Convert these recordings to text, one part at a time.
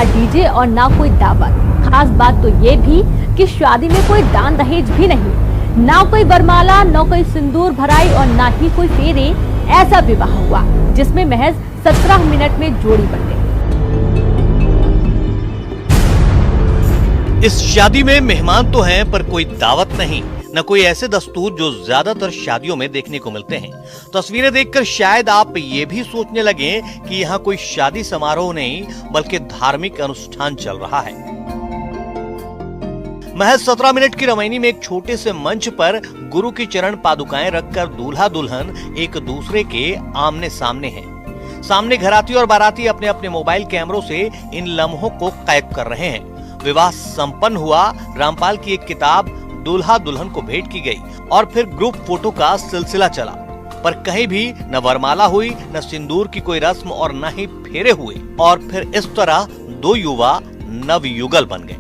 ना डीजे और ना कोई दावत। खास बात तो ये भी कि शादी में कोई दान दहेज भी नहीं, ना कोई वरमाला, ना कोई सिंदूर भराई और ना ही कोई फेरे। ऐसा विवाह हुआ जिसमें महज 17 मिनट में जोड़ी बन गई। इस शादी में मेहमान तो हैं पर कोई दावत नहीं, न कोई ऐसे दस्तूर जो ज्यादातर शादियों में देखने को मिलते हैं। तस्वीरें देखकर शायद आप ये भी सोचने लगे कि यहाँ कोई शादी समारोह नहीं बल्कि धार्मिक अनुष्ठान चल रहा है। महज 17 मिनट की रमैनी में एक छोटे से मंच पर गुरु की चरण पादुकाएं रखकर दूल्हा दुल्हन एक दूसरे के आमने सामने हैं। सामने घराती और बाराती अपने अपने मोबाइल कैमरों से इन लम्हों को कैद कर रहे हैं। विवाह संपन्न हुआ। रामपाल की एक किताब दूल्हा दुल्हन को भेंट की गई और फिर ग्रुप फोटो का सिलसिला चला, पर कहीं भी न वरमाला हुई, न सिंदूर की कोई रस्म और न ही फेरे हुए। और फिर इस तरह दो युवा नवयुगल बन गए।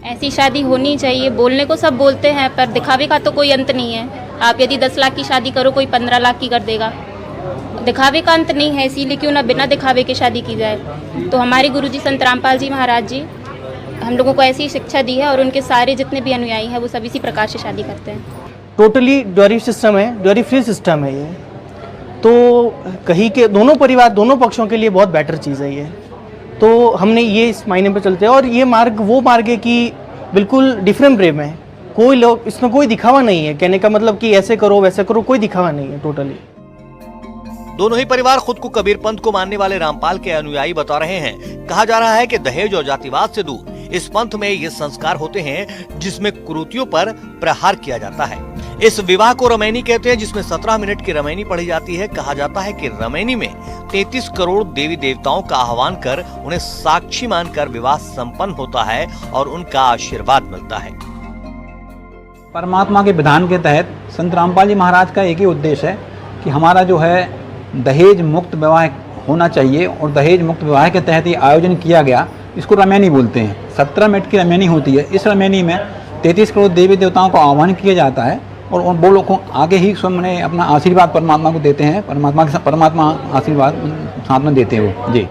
ऐसी शादी होनी चाहिए। बोलने को सब बोलते हैं पर दिखावे का तो कोई अंत नहीं है। आप यदि 10 लाख की शादी करो, कोई 15 लाख की कर देगा। दिखावे का अंत नहीं है, इसीलिए क्यों ना बिना दिखावे के शादी की जाए। तो हमारे गुरुजी संत रामपाल जी महाराज जी हम लोगों को ऐसी शिक्षा दी है और उनके सारे जितने भी अनुयायी हैं वो सब इसी प्रकार से शादी करते हैं। टोटली ड्यूरी सिस्टम है, ड्यूरी फ्री सिस्टम है ये। तो कहीं के दोनों परिवार, दोनों पक्षों के लिए बहुत बेटर चीज़ है ये। तो हमने ये इस मायने पर चलते हैं और ये मार्ग वो मार्ग है कि बिल्कुल डिफरेंट प्रेम है। कोई लोग इसमें कोई दिखावा नहीं है, कहने का मतलब कि ऐसे करो वैसे करो, कोई दिखावा नहीं है टोटली। दोनों ही परिवार खुद को कबीर पंथ को मानने वाले रामपाल के अनुयायी बता रहे हैं। कहा जा रहा है कि दहेज और जातिवाद से दूर इस पंथ में ये संस्कार होते हैं जिसमें कुरीतियों पर प्रहार किया जाता है। इस विवाह को रमैनी कहते हैं, जिसमें 17 मिनट की रमैनी पढ़ी जाती है। कहा जाता है कि रमैनी में 33 करोड़ देवी देवताओं का आह्वान कर उन्हें साक्षी मानकर विवाह संपन्न होता है और उनका आशीर्वाद मिलता है। परमात्मा के विधान के तहत संत रामपाल जी महाराज का एक ही उद्देश्य है कि हमारा जो है दहेज मुक्त विवाह होना चाहिए और दहेज मुक्त विवाह के तहत ये आयोजन किया गया। इसको रमैनी बोलते हैं। 17 मिनट की रमैनी होती है। इस रमैनी में 33 करोड़ देवी देवताओं का आह्वान किया जाता है और वो लोग आगे ही सामने अपना आशीर्वाद परमात्मा को देते हैं। परमात्मा आशीर्वाद साथ में देते हैं वो जी।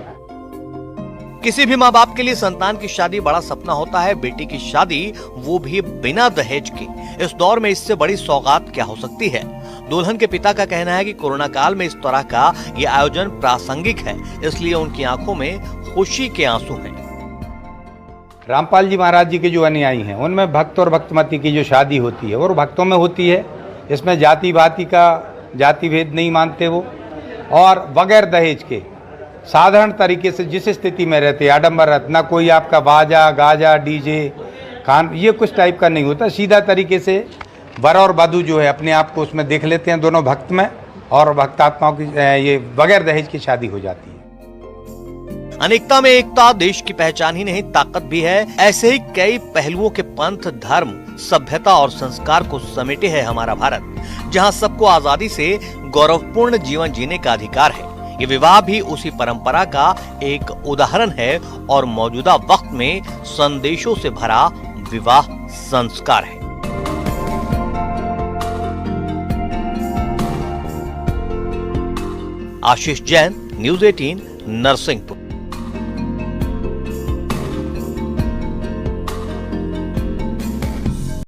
किसी भी माँ बाप के लिए संतान की शादी बड़ा सपना होता है। बेटी की शादी वो भी बिना दहेज की। इस दौर में इससे बड़ी सौगात क्या हो सकती है। दुल्हन के पिता का कहना है कि कोरोना काल में इस तरह का ये आयोजन प्रासंगिक है, इसलिए उनकी आंखों में खुशी के आंसू हैं। रामपाल जी महाराज जी के जो अनुयायी हैं उनमें भक्त और भक्तमती की जो शादी होती है और भक्तों में होती है। इसमें जाति भाति का जाति भेद नहीं मानते वो, और बगैर दहेज के साधारण तरीके से जिस स्थिति में रहते, आडम्बर, ना कोई आपका बाजा गाजा डीजे खान ये कुछ टाइप का नहीं होता। सीधा तरीके से वर और वधू जो है अपने आप को उसमें देख लेते हैं, दोनों भक्त में, और भक्तात्माओं की ये बगैर दहेज की शादी हो जाती है। अनेकता में एकता देश की पहचान ही नहीं ताकत भी है। ऐसे ही कई पहलुओं के पंथ, धर्म, सभ्यता और संस्कार को समेटे है हमारा भारत, जहां सबको आजादी से गौरवपूर्ण जीवन जीने का अधिकार है। ये विवाह भी उसी परंपरा का एक उदाहरण है और मौजूदा वक्त में संदेशों से भरा विवाह संस्कार है। आशीष जैन, न्यूज़ 18, नरसिंहपुर।